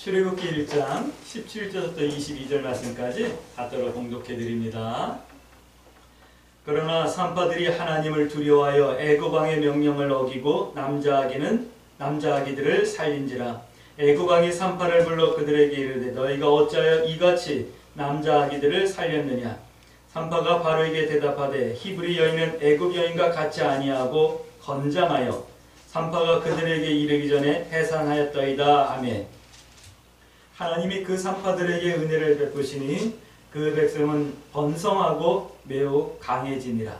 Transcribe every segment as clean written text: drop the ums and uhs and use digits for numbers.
출애굽기 1장 17절부터 22절 말씀까지 받들어 공독해 드립니다. 그러나 산파들이 하나님을 두려워하여 애굽 왕의 명령을 어기고 남자아기들을 살린지라. 애굽 왕이 산파를 불러 그들에게 이르되 너희가 어찌하여 이같이 남자아기들을 살렸느냐. 산파가 바로에게 대답하되 히브리 여인은 애굽 여인과 같지 아니하고 건장하여 산파가 그들에게 이르기 전에 해산하였더이다 하매 하나님이 그 산파들에게 은혜를 베푸시니 그 백성은 번성하고 매우 강해지니라.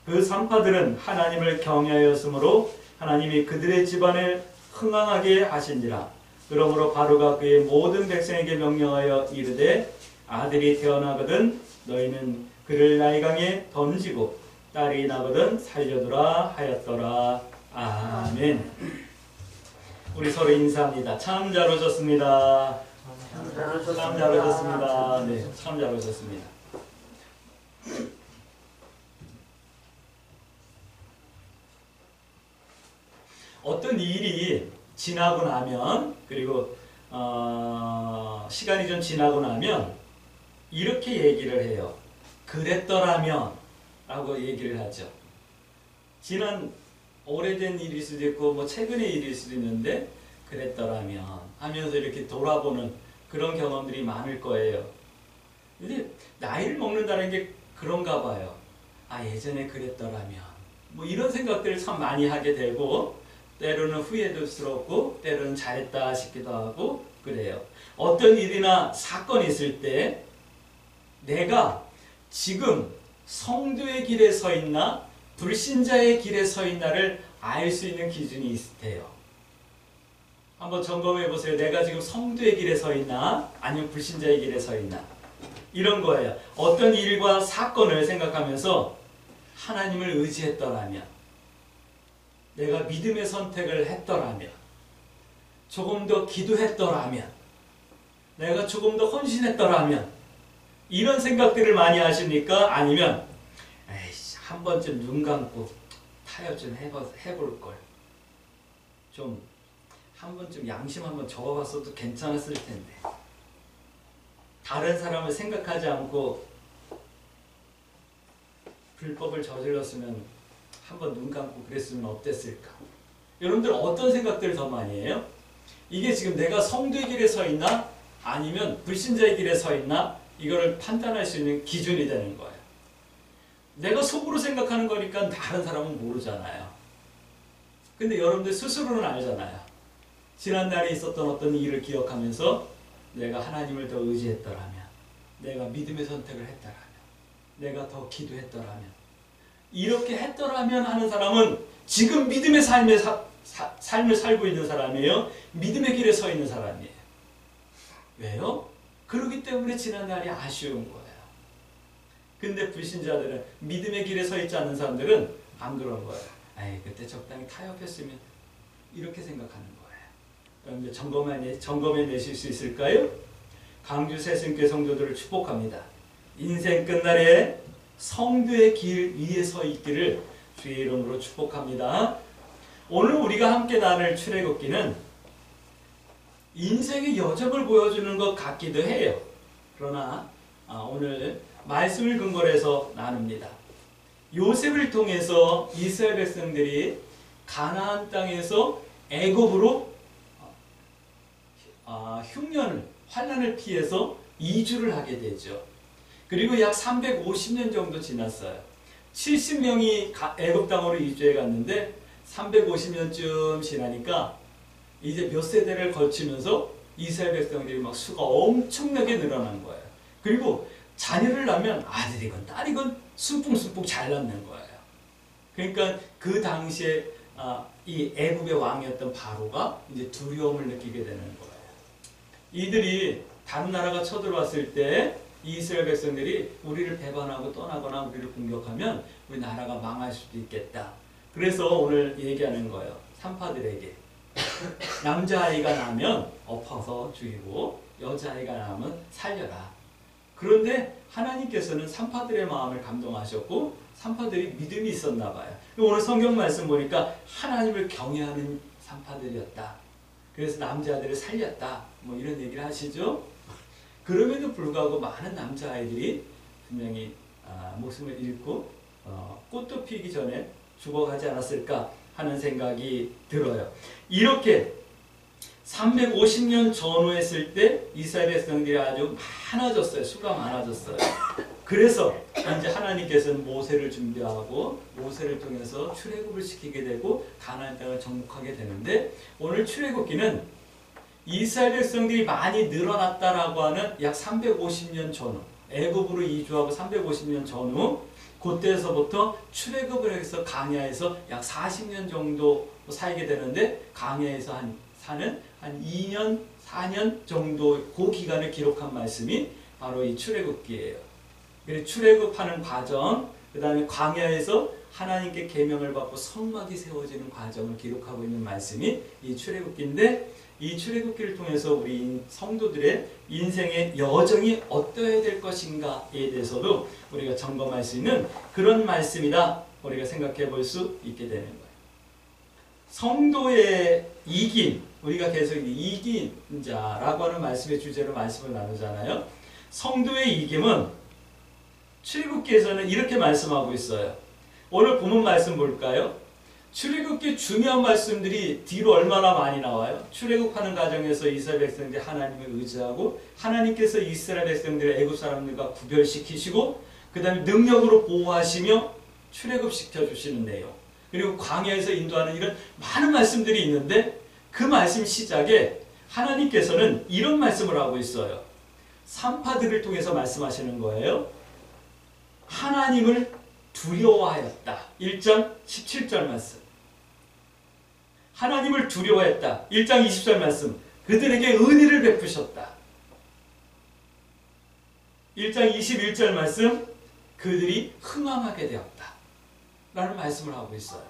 그 산파들은 하나님을 경외하였으므로 하나님이 그들의 집안을 흥왕하게 하신지라. 그러므로 바로가 그의 모든 백성에게 명령하여 이르되 아들이 태어나거든 너희는 그를 나일강에 던지고 딸이 나거든 살려두라 하였더라. 아멘. 우리 서로 인사합니다. 참 잘 오셨습니다. 참 잘 오셨습니다. 네, 참 잘 오셨습니다. 어떤 일이 지나고 나면, 그리고 시간이 좀 지나고 나면 이렇게 얘기를 해요. 그랬더라면 라고 얘기를 하죠. 지난 오래된 일일 수도 있고 뭐 최근의 일일 수도 있는데 그랬더라면 하면서 이렇게 돌아보는 그런 경험들이 많을 거예요. 근데 나이를 먹는다는 게 그런가 봐요. 아, 예전에 그랬더라면 뭐 이런 생각들을 참 많이 하게 되고 때로는 후회스럽고 때로는 잘했다 싶기도 하고 그래요. 어떤 일이나 사건이 있을 때 내가 지금 성도의 길에 서 있나 불신자의 길에 서 있나를 알 수 있는 기준이 있대요. 한번 점검해 보세요. 내가 지금 성도의 길에 서 있나 아니면 불신자의 길에 서 있나, 이런 거예요. 어떤 일과 사건을 생각하면서 하나님을 의지했더라면, 내가 믿음의 선택을 했더라면, 조금 더 기도했더라면, 내가 조금 더 헌신했더라면, 이런 생각들을 많이 하십니까? 아니면 에이씨, 한 번쯤 눈 감고 타협 좀 해볼걸, 좀 한 번쯤 양심 한번 적어봤어도 괜찮았을 텐데, 다른 사람을 생각하지 않고 불법을 저질렀으면 한번 눈 감고 그랬으면 어땠을까? 여러분들 어떤 생각들을 더 많이 해요? 이게 지금 내가 성도의 길에 서 있나 아니면 불신자의 길에 서 있나, 이거를 판단할 수 있는 기준이 되는 거예요. 내가 속으로 생각하는 거니까 다른 사람은 모르잖아요. 근데 여러분들 스스로는 알잖아요. 지난날에 있었던 어떤 일을 기억하면서 내가 하나님을 더 의지했더라면, 내가 믿음의 선택을 했더라면, 내가 더 기도했더라면, 이렇게 했더라면 하는 사람은 지금 믿음의 삶을 살고 있는 사람이에요. 믿음의 길에 서 있는 사람이에요. 왜요? 그렇기 때문에 지난날이 아쉬운 거예요. 근데 불신자들은, 믿음의 길에 서 있지 않는 사람들은 안 그런 거예요. 아이, 그때 적당히 타협했으면, 이렇게 생각하는 거예요. 여러분들 점검해 내실 수 있을까요? 강주 새순교회 성도들을 축복합니다. 인생 끝날에 성도의 길 위에 서 있기를 주의 이름으로 축복합니다. 오늘 우리가 함께 나눌 출애굽기는 인생의 여정을 보여주는 것 같기도 해요. 그러나 오늘 말씀을 근거로 해서 나눕니다. 요셉을 통해서 이스라엘 백성들이 가나안 땅에서 애굽으로 환난을 피해서 이주를 하게 되죠. 그리고 약 350년 정도 지났어요. 70명이 애굽 땅으로 이주해 갔는데 350년쯤 지나니까 이제 몇 세대를 거치면서 이스라엘 백성들이 막 수가 엄청나게 늘어난 거예요. 그리고 자녀를 낳으면 아들이건 딸이건 순풍순풍 잘 낳는 거예요. 그러니까 그 당시에 이 애굽의 왕이었던 바로가 이제 두려움을 느끼게 되는 거예요. 이들이 다른 나라가 쳐들어왔을 때 이스라엘 백성들이 우리를 배반하고 떠나거나 우리를 공격하면 우리 나라가 망할 수도 있겠다. 그래서 오늘 얘기하는 거예요. 산파들에게 남자아이가 나면 엎어서 죽이고 여자아이가 나면 살려라. 그런데 하나님께서는 산파들의 마음을 감동하셨고 산파들이 믿음이 있었나 봐요. 오늘 성경 말씀 보니까 하나님을 경외하는 산파들이었다. 그래서 남자들을 살렸다. 뭐 이런 얘기를 하시죠. 그럼에도 불구하고 많은 남자아이들이 분명히 목숨을 잃고 꽃도 피기 전에 죽어가지 않았을까 하는 생각이 들어요. 이렇게 350년 전후했을 때 이스라엘 백성들이 아주 많아졌어요. 수가 많아졌어요. 그래서 이제 하나님께서는 모세를 준비하고 모세를 통해서 출애굽을 시키게 되고 가나안 땅을 정복하게 되는데, 오늘 출애굽기는 이스라엘 백성들이 많이 늘어났다라고 하는 약 350년 전후, 애굽으로 이주하고 350년 전후, 그때서부터 출애굽을 해서 광야에서 약 40년 정도 살게 되는데, 광야에서 사는 한 2년, 4년 정도 그 기간을 기록한 말씀이 바로 이 출애굽기예요. 그래서 출애굽하는 과정, 그 다음에 광야에서 하나님께 계명을 받고 성막이 세워지는 과정을 기록하고 있는 말씀이 이 출애굽기인데, 이 출애굽기를 통해서 우리 성도들의 인생의 여정이 어떠해야 될 것인가에 대해서도 우리가 점검할 수 있는 그런 말씀이다, 우리가 생각해 볼 수 있게 되는 거예요. 성도의 이김, 우리가 계속 이긴 자라고 하는 말씀의 주제로 말씀을 나누잖아요. 성도의 이김은 출애굽기에서는 이렇게 말씀하고 있어요. 오늘 본문 말씀 볼까요? 출애굽기 중요한 말씀들이 뒤로 얼마나 많이 나와요. 출애굽하는 과정에서 이스라엘 백성들이 하나님을 의지하고 하나님께서 이스라엘 백성들을 애굽 사람들과 구별시키시고 그 다음에 능력으로 보호하시며 출애굽시켜 주시는 내용, 그리고 광야에서 인도하는 이런 많은 말씀들이 있는데, 그 말씀 시작에 하나님께서는 이런 말씀을 하고 있어요. 산파들을 통해서 말씀하시는 거예요. 하나님을 두려워하였다. 1장 17절 말씀. 하나님을 두려워했다. 1장 20절 말씀. 그들에게 은혜를 베푸셨다. 1장 21절 말씀. 그들이 흥왕하게 되었다. 라는 말씀을 하고 있어요.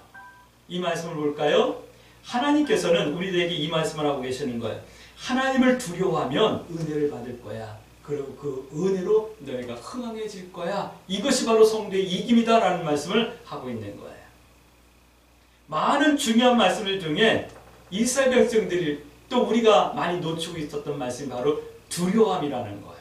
이 말씀을 볼까요? 하나님께서는 우리들에게 이 말씀을 하고 계시는 거예요. 하나님을 두려워하면 은혜를 받을 거야. 그리고 그 은혜로 너희가 흥왕해질 거야. 이것이 바로 성도의 이김이다 라는 말씀을 하고 있는 거예요. 많은 중요한 말씀들 중에 이스라엘 백성들이 또 우리가 많이 놓치고 있었던 말씀이 바로 두려움이라는 거예요.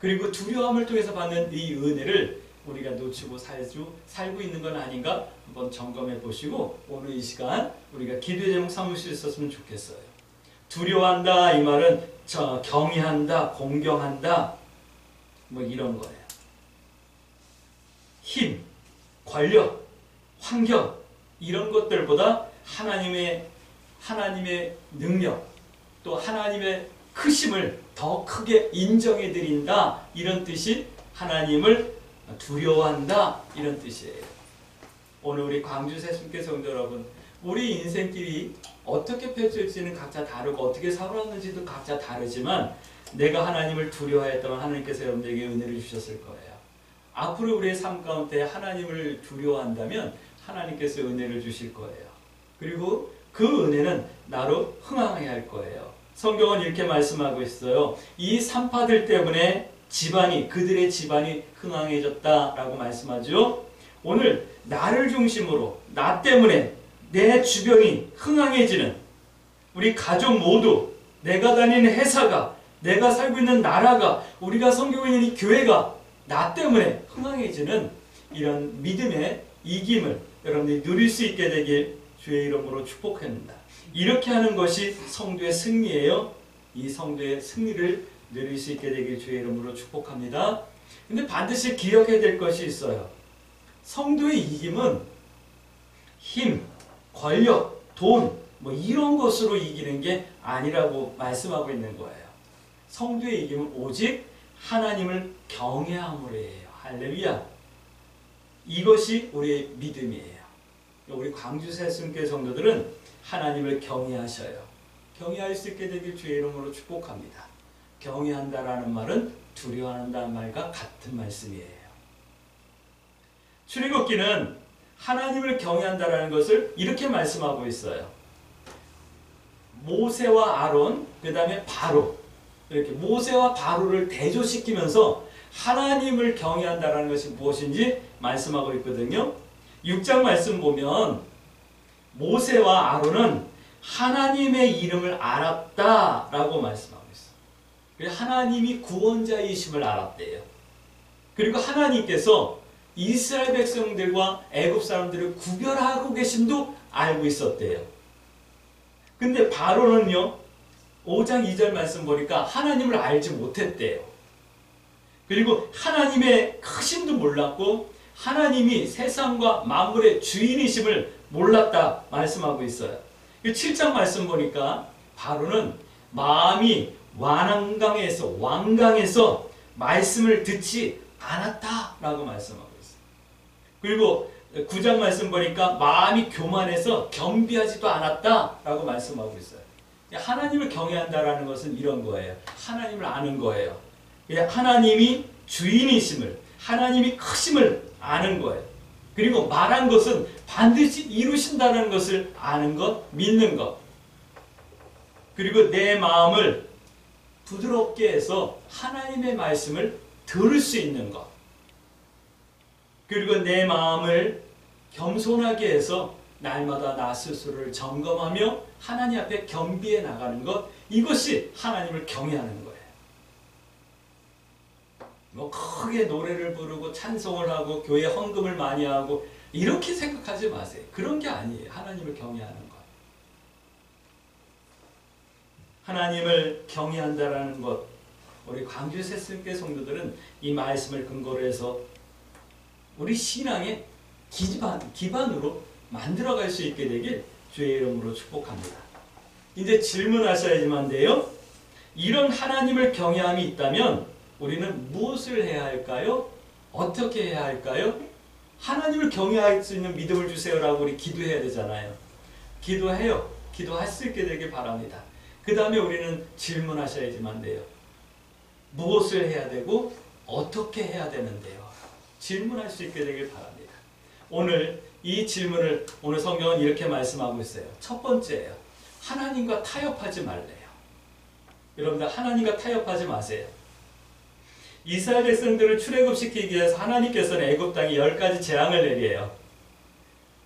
그리고 두려움을 통해서 받는 이 은혜를 우리가 놓치고 살고 있는 건 아닌가 한번 점검해 보시고, 오늘 이 시간 우리가 기도의 제목 삼을 수 있었으면 좋겠어요. 두려워한다 이 말은 경외한다, 공경한다, 뭐 이런 거예요. 힘, 권력, 환경 이런 것들보다 하나님의 능력, 또 하나님의 크심을 더 크게 인정해 드린다, 이런 뜻이 하나님을 두려워한다, 이런 뜻이에요. 오늘 우리 광주 새순교 성도 여러분, 우리 인생길이 어떻게 펼쳐질지는 각자 다르고 어떻게 살아왔는지도 각자 다르지만, 내가 하나님을 두려워했다면 하나님께서 여러분들에게 은혜를 주셨을 거예요. 앞으로 우리의 삶 가운데 하나님을 두려워한다면 하나님께서 은혜를 주실 거예요. 그리고 그 은혜는 나로 흥황하게 할 거예요. 성경은 이렇게 말씀하고 있어요. 이 산파들 때문에 그들의 집안이 흥황해졌다라고 말씀하죠. 오늘 나를 중심으로, 나 때문에 내 주변이 흥황해지는 우리 가족 모두, 내가 다니는 회사가, 내가 살고 있는 나라가, 우리가 섬기고 있는 이 교회가 나 때문에 흥황해지는 이런 믿음의 이김을 여러분들이 누릴 수 있게 되길 주의 이름으로 축복합니다. 이렇게 하는 것이 성도의 승리예요. 이 성도의 승리를 누릴 수 있게 되길 주의 이름으로 축복합니다. 근데 반드시 기억해야 될 것이 있어요. 성도의 이김은 힘, 권력, 돈, 뭐 이런 것으로 이기는 게 아니라고 말씀하고 있는 거예요. 성도의 이김은 오직 하나님을 경외함으로 해요. 할렐루야. 이것이 우리의 믿음이에요. 우리 광주 새순교 성도들은 하나님을 경외하셔요. 경외할 수 있게 되길 주의 이름으로 축복합니다. 경외한다라는 말은 두려워한다는 말과 같은 말씀이에요. 출애굽기는 하나님을 경외한다라는 것을 이렇게 말씀하고 있어요. 모세와 아론, 그 다음에 바로, 이렇게 모세와 바로를 대조시키면서 하나님을 경외한다라는 것이 무엇인지 말씀하고 있거든요. 6장 말씀 보면 모세와 아론은 하나님의 이름을 알았다라고 말씀하고 있어요. 그래서 하나님이 구원자이심을 알았대요. 그리고 하나님께서 이스라엘 백성들과 애굽 사람들을 구별하고 계심도 알고 있었대요. 근데 바로는요, 5장 2절 말씀 보니까 하나님을 알지 못했대요. 그리고 하나님의 크심도 몰랐고 하나님이 세상과 만물의 주인이심을 몰랐다 말씀하고 있어요. 7장 말씀 보니까 바로는 마음이 완강해서 말씀을 듣지 않았다라고 말씀하고 있어요. 그리고 9장 말씀 보니까 마음이 교만해서 겸비하지도 않았다라고 말씀하고 있어요. 하나님을 경외한다라는 것은 이런 거예요. 하나님을 아는 거예요. 하나님이 주인이심을, 하나님이 크심을 아는 거예요. 그리고 말한 것은 반드시 이루신다는 것을 아는 것, 믿는 것. 그리고 내 마음을 부드럽게 해서 하나님의 말씀을 들을 수 있는 것. 그리고 내 마음을 겸손하게 해서 날마다 나 스스로를 점검하며 하나님 앞에 겸비해 나가는 것. 이것이 하나님을 경외하는 거예요. 뭐 크게 노래를 부르고 찬송을 하고 교회 헌금을 많이 하고 이렇게 생각하지 마세요. 그런 게 아니에요. 하나님을 경외하는 것. 하나님을 경외한다라는 것. 우리 광주 새순교 성도들은 이 말씀을 근거로 해서 우리 신앙의 기반으로 만들어갈 수 있게 되길 주의 이름으로 축복합니다. 이제 질문하셔야지만데요. 이런 하나님을 경외함이 있다면 우리는 무엇을 해야 할까요? 어떻게 해야 할까요? 하나님을 경외할 수 있는 믿음을 주세요라고 우리 기도해야 되잖아요. 기도해요. 기도할 수 있게 되길 바랍니다. 그 다음에 우리는 질문하셔야지만 돼요. 무엇을 해야 되고 어떻게 해야 되는데요? 질문할 수 있게 되길 바랍니다. 오늘 이 질문을 오늘 성경은 이렇게 말씀하고 있어요. 첫 번째예요. 하나님과 타협하지 말래요. 여러분들 하나님과 타협하지 마세요. 이스라엘 백성들을 출애굽시키기 위해서 하나님께서는 애굽 땅에 10가지 재앙을 내려요.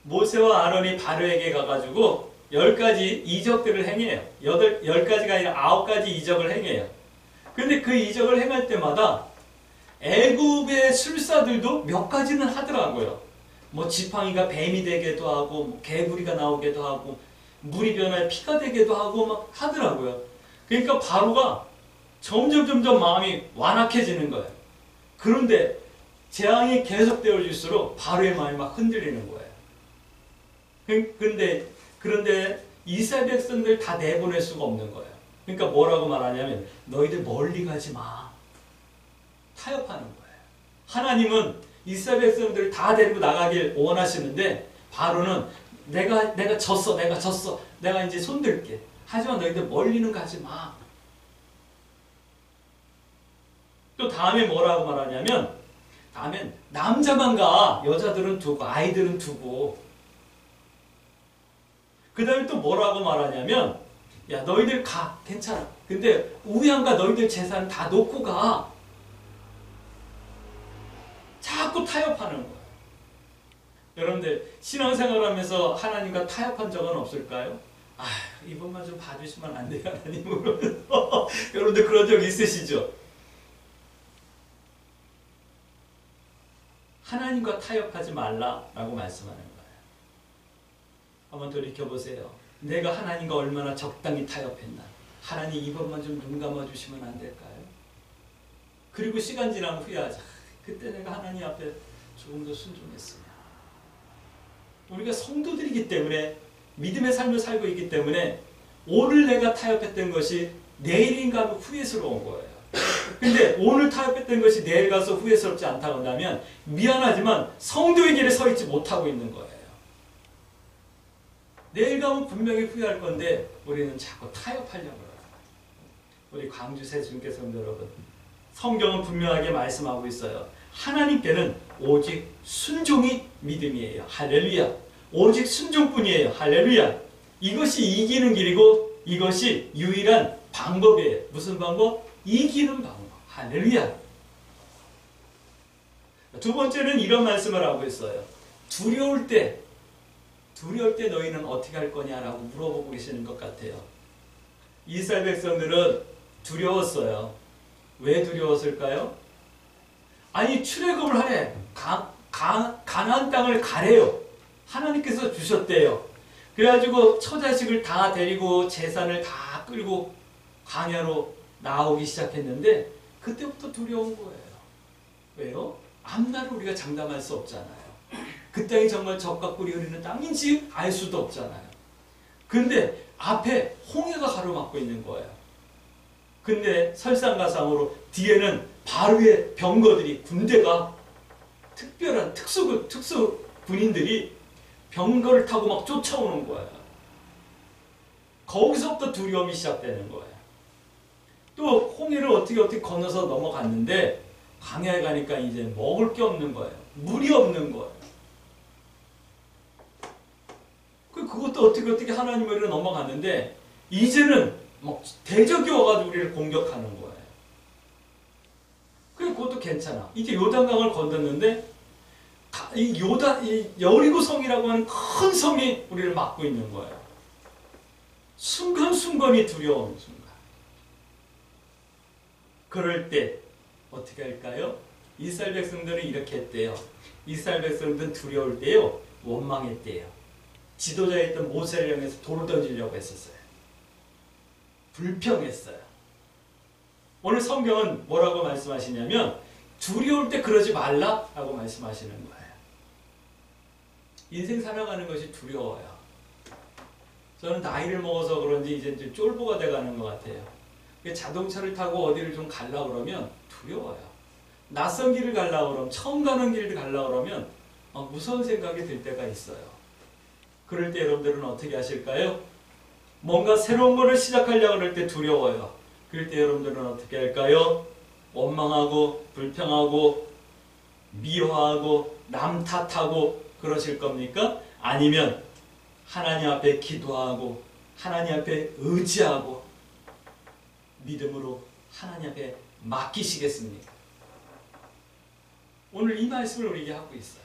모세와 아론이 바로에게 가가지고 10가지 이적들을 행해요. 10가지가 아니라 9가지 이적을 행해요. 근데 그 이적을 행할 때마다 애굽의 술사들도 몇 가지는 하더라고요. 뭐 지팡이가 뱀이 되기도 하고 뭐 개구리가 나오기도 하고 물이 변하여 피가 되기도 하고 막 하더라고요. 그러니까 바로가 점점 마음이 완악해지는 거예요. 그런데 재앙이 계속되어질수록 바로의 마음이 막 흔들리는 거예요. 그런데 이스라엘 백성들 다 내보낼 수가 없는 거예요. 그러니까 뭐라고 말하냐면 너희들 멀리 가지 마. 타협하는 거예요. 하나님은 이스라엘 백성들을 다 데리고 나가길 원하시는데 바로는 내가 졌어. 내가 이제 손들게. 하지만 너희들 멀리는 가지 마. 또 다음에 뭐라고 말하냐면 다음엔 남자만 가. 여자들은 두고 아이들은 두고. 그 다음에 또 뭐라고 말하냐면 야 너희들 가. 괜찮아. 근데 우양과 너희들 재산 다 놓고 가. 자꾸 타협하는 거예요. 여러분들 신앙생활하면서 하나님과 타협한 적은 없을까요? 아 이번만 좀 봐주시면 안 돼요 하나님. 여러분들 그런 적 있으시죠? 하나님과 타협하지 말라라고 말씀하는 거예요. 한번 돌이켜보세요. 내가 하나님과 얼마나 적당히 타협했나. 하나님 이번만 좀 눈 감아주시면 안 될까요? 그리고 시간 지나면 후회하자. 그때 내가 하나님 앞에 조금 더 순종했으면. 우리가 성도들이기 때문에 믿음의 삶을 살고 있기 때문에 오늘 내가 타협했던 것이 내일인가 하면 후회스러운 거예요. 근데 오늘 타협했던 것이 내일 가서 후회스럽지 않다고 한다면 미안하지만 성도의 길에 서 있지 못하고 있는 거예요. 내일 가면 분명히 후회할 건데 우리는 자꾸 타협하려고 해요. 우리 광주 새순교 성도 여러분, 성경은 분명하게 말씀하고 있어요. 하나님께는 오직 순종이 믿음이에요. 할렐루야. 오직 순종뿐이에요. 할렐루야. 이것이 이기는 길이고 이것이 유일한 방법이에요. 무슨 방법? 이기는 방법. 할렐루야. 두 번째는 이런 말씀을 하고 있어요. 두려울 때 두려울 때 너희는 어떻게 할 거냐라고 물어보고 계시는 것 같아요. 이스라엘 백성들은 두려웠어요. 왜 두려웠을까요? 아니 출애굽을 하래. 가나안 땅을 가래요. 하나님께서 주셨대요. 그래가지고 처자식을 다 데리고 제산을 다 끌고 광야로 나오기 시작했는데 그때부터 두려운 거예요. 왜요? 앞날을 우리가 장담할 수 없잖아요. 그 땅이 정말 젖과 꿀이 흐르는 땅인지 알 수도 없잖아요. 근데 앞에 홍해가 가로막고 있는 거예요. 근데 설상가상으로 뒤에는 바로의 병거들이 군대가 특별한 특수 군인들이 병거를 타고 막 쫓아오는 거예요. 거기서부터 두려움이 시작되는 거예요. 또 홍해를 어떻게 건너서 넘어갔는데 광야에 가니까 이제 먹을 게 없는 거예요. 물이 없는 거예요. 그것도 어떻게 하나님으로 넘어갔는데 이제는 막 대적이 와가지고 우리를 공격하는 거예요. 그것도 괜찮아. 이제 요단강을 건넜는데 이 여리고 성이라고 하는 큰 성이 우리를 막고 있는 거예요. 순간순간이 두려운 순간. 그럴 때 어떻게 할까요? 이스라엘 백성들은 이렇게 했대요. 이스라엘 백성들은 두려울 때요, 원망했대요. 지도자였던 모세를 향해서 돌을 던지려고 했었어요. 불평했어요. 오늘 성경은 뭐라고 말씀하시냐면 두려울 때 그러지 말라라고 말씀하시는 거예요. 인생 살아가는 것이 두려워요. 저는 나이를 먹어서 그런지 이제 쫄보가 돼가는 것 같아요. 자동차를 타고 어디를 좀 가려고 그러면 두려워요. 낯선 길을 가려고 그러면, 처음 가는 길을 가려고 그러면 무서운 생각이 들 때가 있어요. 그럴 때 여러분들은 어떻게 하실까요? 뭔가 새로운 것을 시작하려고 할 때 두려워요. 그럴 때 여러분들은 어떻게 할까요? 원망하고 불평하고 미워하고 남 탓하고 그러실 겁니까? 아니면 하나님 앞에 기도하고 하나님 앞에 의지하고 믿음으로 하나님 앞에 맡기시겠습니까? 오늘 이 말씀을 우리에게 하고 있어요.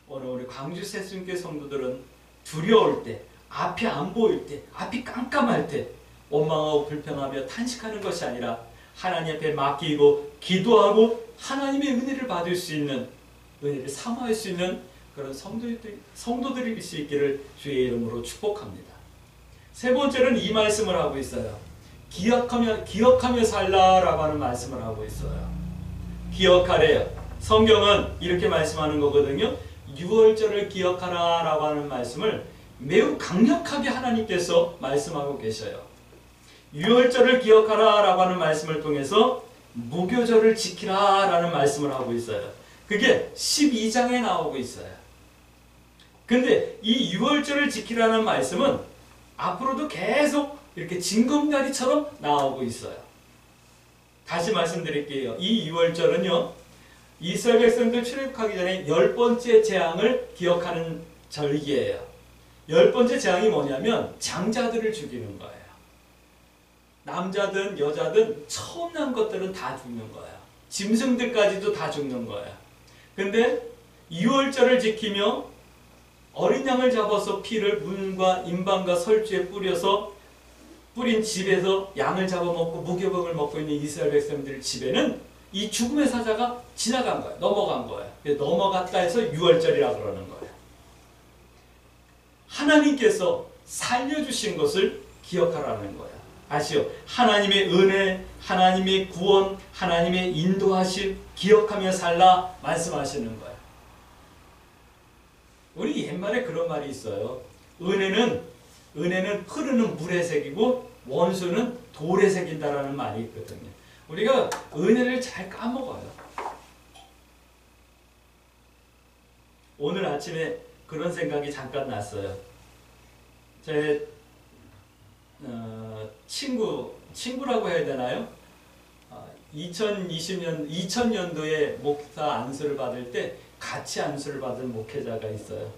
오늘 우리 광주 새순교회 성도들은 두려울 때, 앞이 안 보일 때, 앞이 깜깜할 때 원망하고 불평하며 탄식하는 것이 아니라 하나님 앞에 맡기고 기도하고 하나님의 은혜를 받을 수 있는, 은혜를 사모할 수 있는 그런 성도들일 수 있기를 주의 이름으로 축복합니다. 세 번째는 이 말씀을 하고 있어요. 기억하며 살라라고 하는 말씀을 하고 있어요. 기억하래요. 성경은 이렇게 말씀하는 거거든요. 유월절을 기억하라라고 하는 말씀을 매우 강력하게 하나님께서 말씀하고 계셔요. 유월절을 기억하라라고 하는 말씀을 통해서 무교절을 지키라라는 말씀을 하고 있어요. 그게 12장에 나오고 있어요. 근데 이 유월절을 지키라는 말씀은 앞으로도 계속 이렇게 징검다리처럼 나오고 있어요. 다시 말씀드릴게요. 이 유월절은요, 이스라엘 백성들 출애굽하기 전에 10번째 재앙을 기억하는 절기예요. 10번째 재앙이 뭐냐면 장자들을 죽이는 거예요. 남자든 여자든 처음 난 것들은 다 죽는 거예요. 짐승들까지도 다 죽는 거예요. 근데 유월절을 지키며 어린 양을 잡아서 피를 문과 임방과 설주에 뿌려서 뿌린 집에서 양을 잡아먹고 무교병을 먹고 있는 이스라엘 백성들 집에는 이 죽음의 사자가 지나간 거예요. 넘어간 거예요. 넘어갔다 해서 유월절이라고 그러는 거예요. 하나님께서 살려주신 것을 기억하라는 거예요. 아시오? 하나님의 은혜, 하나님의 구원, 하나님의 인도하심 기억하며 살라 말씀하시는 거예요. 우리 옛말에 그런 말이 있어요. 은혜는 흐르는 물의 색이고 원수는 돌의 색인다라는 말이 있거든요. 우리가 은혜를 잘 까먹어요. 오늘 아침에 그런 생각이 잠깐 났어요. 제 친구라고 해야 되나요? 2000년도에 목사 안수를 받을 때 같이 안수를 받은 목회자가 있어요.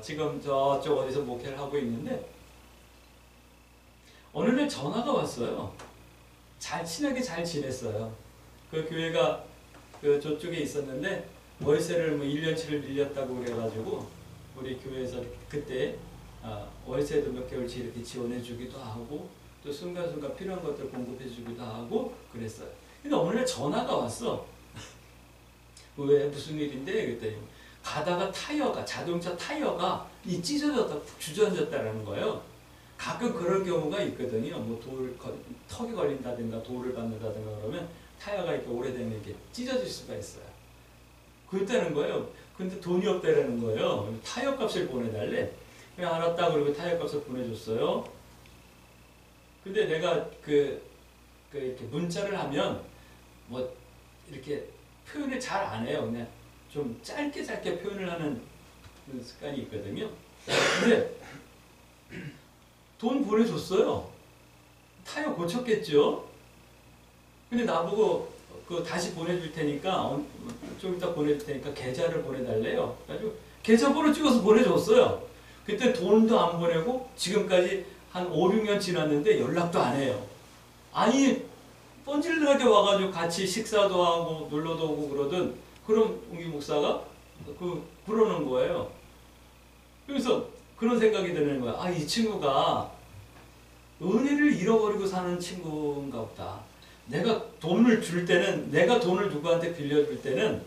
지금 저쪽 어디서 목회를 하고 있는데 어느 날 전화가 왔어요. 친하게 잘 지냈어요. 그 교회가 저쪽에 있었는데 월세를 1년치를 밀렸다고 그래가지고 우리 교회에서 그때 월세도 몇 개월치 이렇게 지원해 주기도 하고 또 순간순간 필요한 것들 공급해 주기도 하고 그랬어요. 근데 어느 날 전화가 왔어. 왜 무슨 일인데? 그랬더니 가다가 타이어가 자동차 타이어가 찢어졌다 푹 주저앉았다라는 거예요. 가끔 그럴 경우가 있거든요. 뭐 턱이 걸린다든가 돌을 받는다든가 그러면 타이어가 이렇게 오래되면 이렇게 찢어질 수가 있어요. 그랬다는 거예요. 근데 돈이 없다라는 거예요. 타이어 값을 보내달래. 그냥 알았다 그러고 타이어 값을 보내줬어요. 근데 내가 이렇게 문자를 하면 뭐 이렇게 표현을 잘 안 해요. 그냥 좀 짧게 표현을 하는 습관이 있거든요. 근데 돈 보내줬어요. 타이어 고쳤겠죠? 근데 나보고 다시 보내줄 테니까 좀 이따 보내줄 테니까 계좌를 보내달래요. 그래가지고 계좌번호 찍어서 보내줬어요. 그때 돈도 안 보내고 지금까지 한 5, 6년 지났는데 연락도 안 해요. 아니 뻔질나게 와가지고 같이 식사도 하고 놀러도 오고 그러던 그런 웅기 목사가 그러는 거예요. 그래서 그런 생각이 드는 거야. 이 친구가 은혜를 잃어버리고 사는 친구인가 보다. 내가 돈을 줄 때는, 내가 돈을 누구한테 빌려줄 때는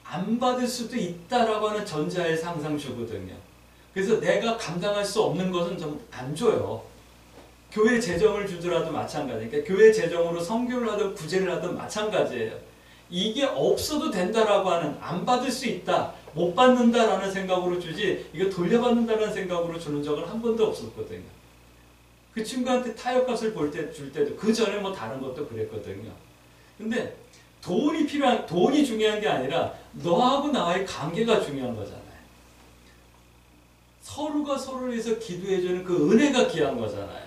안 받을 수도 있다라고 하는 전제하에 항상 주거든요. 그래서 내가 감당할 수 없는 것은 좀 안 줘요. 교회 재정을 주더라도 마찬가지. 그러니까 교회 재정으로 선교를 하든 구제를 하든 마찬가지예요. 이게 없어도 된다라고 하는, 안 받을 수 있다, 못 받는다라는 생각으로 주지 이거 돌려받는다라는 생각으로 주는 적은 한 번도 없었거든요. 그 친구한테 타협값을 줄 때도 그 전에 뭐 다른 것도 그랬거든요. 근데 돈이 중요한 게 아니라 너하고 나와의 관계가 중요한 거잖아요. 서로가 서로를 위해서 기도해주는 그 은혜가 귀한 거잖아요.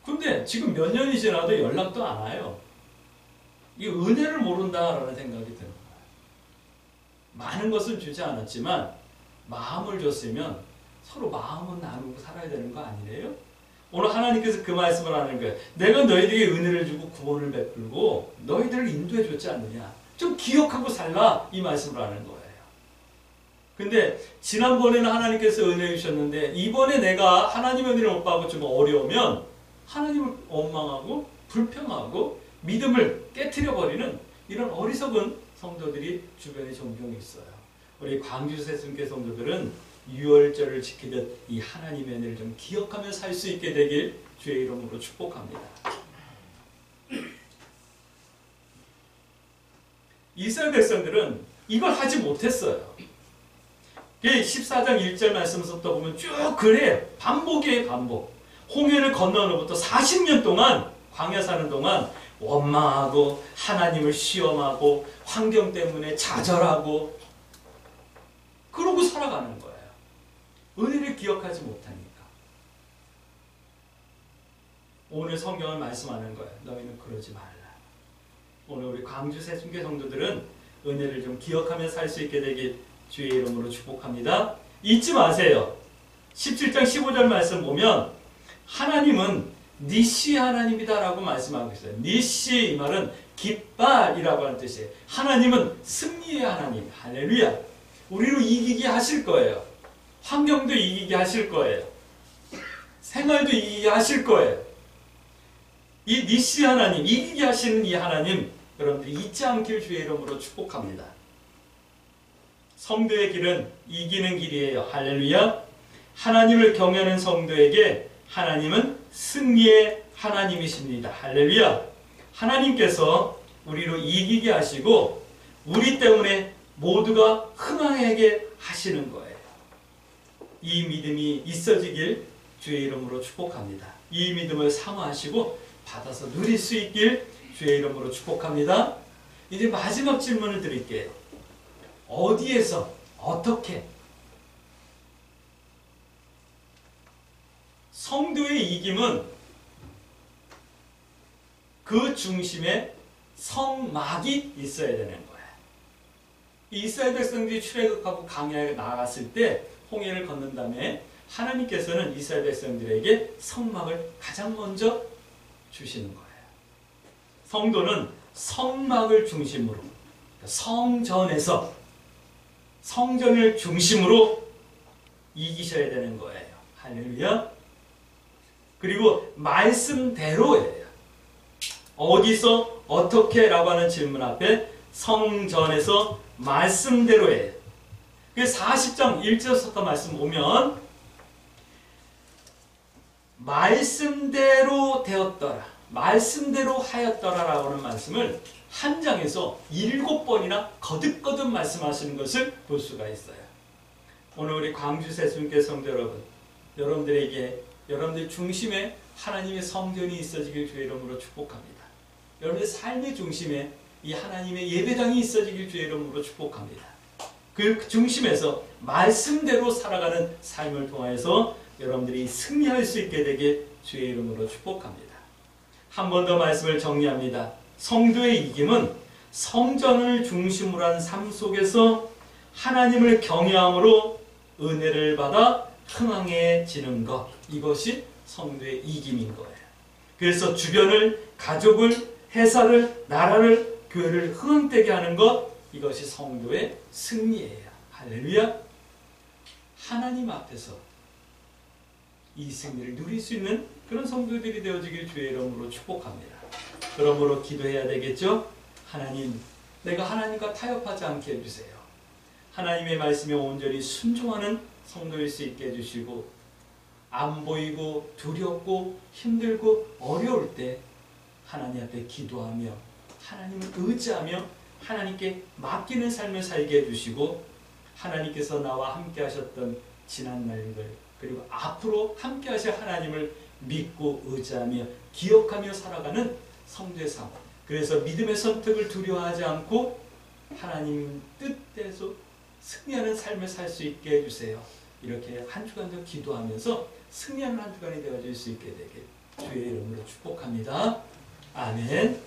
근데 지금 몇 년이 지나도 연락도 안 와요. 이 은혜를 모른다라는 생각이 드는 거예요. 많은 것을 주지 않았지만 마음을 줬으면 서로 마음은 나누고 살아야 되는 거 아니에요? 오늘 하나님께서 그 말씀을 하는 거예요. 내가 너희들에게 은혜를 주고 구원을 베풀고 너희들을 인도해 줬지 않느냐. 좀 기억하고 살라, 이 말씀을 하는 거예요. 근데 지난번에는 하나님께서 은혜 주셨는데 이번에 내가 하나님의 은혜를 못 받고 좀 어려우면 하나님을 원망하고 불평하고 믿음을 깨트려버리는 이런 어리석은 성도들이 주변에 종종 있어요. 우리 광주 새순교 성도들은 유월절을 지키듯 이 하나님의 은혜를 좀 기억하며 살 수 있게 되길 주의 이름으로 축복합니다. 이스라엘 백성들은 이걸 하지 못했어요. 14장 1절 말씀에서부터 보면 쭉 그래요. 반복이에요, 반복. 홍해를 건너로부터 40년 동안 광야 사는 동안 원망하고 하나님을 시험하고 환경 때문에 좌절하고 그러고 살아가는 거예요. 은혜를 기억하지 못하니까. 오늘 성경은 말씀하는 거예요. 너희는 그러지 말라. 오늘 우리 광주 새순교 성도들은 은혜를 좀 기억하며 살 수 있게 되길 주의 이름으로 축복합니다. 잊지 마세요. 17장 15절 말씀 보면 하나님은 니시 하나님이다라고 말씀하고 있어요. 니시, 이 말은 깃발이라고 하는 뜻이에요. 하나님은 승리의 하나님. 할렐루야. 우리로 이기게 하실 거예요. 환경도 이기게 하실 거예요. 생활도 이기게 하실 거예요. 이 니시 하나님, 이기게 하시는 이 하나님, 여러분들이 잊지 않길 주의 이름으로 축복합니다. 성도의 길은 이기는 길이에요. 할렐루야. 하나님을 경외하는 성도에게 하나님은 승리의 하나님이십니다. 할렐루야. 하나님께서 우리로 이기게 하시고 우리 때문에 모두가 흥황하게 하시는 거예요. 이 믿음이 있어지길 주의 이름으로 축복합니다. 이 믿음을 사모하시고 받아서 누릴 수 있길 주의 이름으로 축복합니다. 이제 마지막 질문을 드릴게요. 어디에서 어떻게 성도의 이김은 그 중심에 성막이 있어야 되는 거예요. 이스라엘 백성들이 출애굽하고 광야에 나갔을 때 홍해를 건넌 다음에 하나님께서는 이스라엘 백성들에게 성막을 가장 먼저 주시는 거예요. 성도는 성막을 중심으로, 성전에서 성전을 중심으로 이기셔야 되는 거예요. 할렐루야. 그리고 말씀대로예요. 어디서 어떻게 라고 하는 질문 앞에 성전에서 말씀대로예요. 그 40장 1절부터 말씀 보면 말씀대로 되었더라, 말씀대로 하였더라 라고 하는 말씀을 한 장에서 7번이나 거듭거듭 말씀하시는 것을 볼 수가 있어요. 오늘 우리 광주 세순교회 성도 여러분, 여러분들에게 여러분들 중심에 하나님의 성전이 있어지길 주의 이름으로 축복합니다. 여러분의 삶의 중심에 이 하나님의 예배당이 있어지길 주의 이름으로 축복합니다. 그 중심에서 말씀대로 살아가는 삶을 통하여서 여러분들이 승리할 수 있게 되길 주의 이름으로 축복합니다. 한 번 더 말씀을 정리합니다. 성도의 이김은 성전을 중심으로 한 삶 속에서 하나님을 경외함으로 은혜를 받아 흥황해지는 것, 이것이 성도의 이김인 거예요. 그래서 주변을, 가족을, 회사를, 나라를, 교회를 흥황되게 하는 것, 이것이 성도의 승리예요. 할렐루야. 하나님 앞에서 이 승리를 누릴 수 있는 그런 성도들이 되어지길 주의 이름으로 축복합니다. 그러므로 기도해야 되겠죠? 하나님, 내가 하나님과 타협하지 않게 해주세요. 하나님의 말씀에 온전히 순종하는 성도일 수 있게 해주시고, 안 보이고 두렵고 힘들고 어려울 때 하나님 앞에 기도하며 하나님을 의지하며 하나님께 맡기는 삶을 살게 해주시고, 하나님께서 나와 함께 하셨던 지난 날들, 그리고 앞으로 함께 하실 하나님을 믿고 의지하며 기억하며 살아가는 성도의 삶, 그래서 믿음의 선택을 두려워하지 않고 하나님 뜻대로 승리하는 삶을 살 수 있게 해주세요. 이렇게 한 주간도 기도하면서 승리하는 한 주간이 되어질 수 있게 되길 주의 이름으로 축복합니다. 아멘.